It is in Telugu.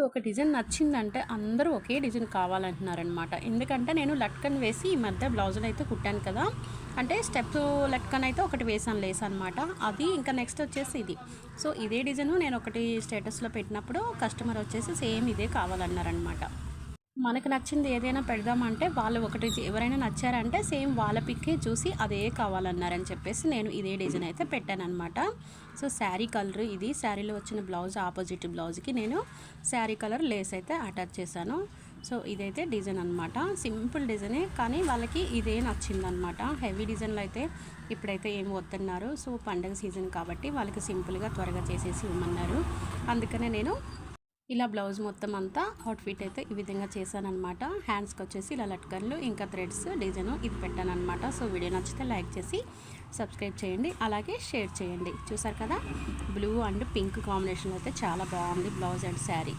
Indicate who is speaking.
Speaker 1: ఒక డిజైన్ నచ్చిందంటే అందరూ ఒకే డిజైన్ కావాలంటున్నారనమాట. ఎందుకంటే నేను లట్కన్ వేసి ఈ మధ్య బ్లౌజులైతే కుట్టాను కదా! అంటే స్టెప్ లట్కన్ అయితే ఒకటి వేసాను లేస్ అనమాట. అది ఇంకా నెక్స్ట్ వచ్చేసి ఇది. సో, ఇదే డిజైను నేను ఒకటి స్టేటస్‌లో పెట్టినప్పుడు కస్టమర్ వచ్చేసి సేమ్ ఇదే కావాలన్నారనమాట. మనకు నచ్చింది ఏదైనా పెడదామంటే వాళ్ళు ఒకటి ఎవరైనా నచ్చారంటే సేమ్ వాళ్ళ పిక్కే చూసి అదే కావాలన్నారని చెప్పేసి నేను ఇదే డిజైన్ అయితే పెట్టాననమాట. సో, శారీ కలర్ ఇది. శారీలో వచ్చిన బ్లౌజ్ ఆపోజిట్ బ్లౌజ్‌కి నేను శారీ కలర్ లేస్ అయితే అటాచ్ చేశాను. సో, ఇదైతే డిజైన్ అనమాట. సింపుల్ డిజైనే కానీ వాళ్ళకి ఇదే నచ్చిందనమాట. హెవీ డిజైన్‌లో అయితే ఇప్పుడైతే ఏం వద్దన్నారు. సో, పండగ సీజన్ కాబట్టి వాళ్ళకి సింపుల్‌గా త్వరగా చేసేసి ఇవ్వమన్నారు. అందుకనే నేను ఇలా బ్లౌజ్ మొత్తం అంతా అవుట్ఫిట్ అయితే ఈ విధంగా చేశాననమాట. హ్యాండ్స్కి వచ్చేసి ఇలా లట్కన్లు ఇంకా థ్రెడ్స్ డిజైన్ ఇది పెట్టాననమాట. సో, వీడియో నచ్చితే లైక్ చేసి సబ్స్క్రైబ్ చేయండి, అలాగే షేర్ చేయండి. చూసారు కదా, బ్లూ అండ్ పింక్ కాంబినేషన్ అయితే చాలా బాగుంది బ్లౌజ్ అండ్ శారీ.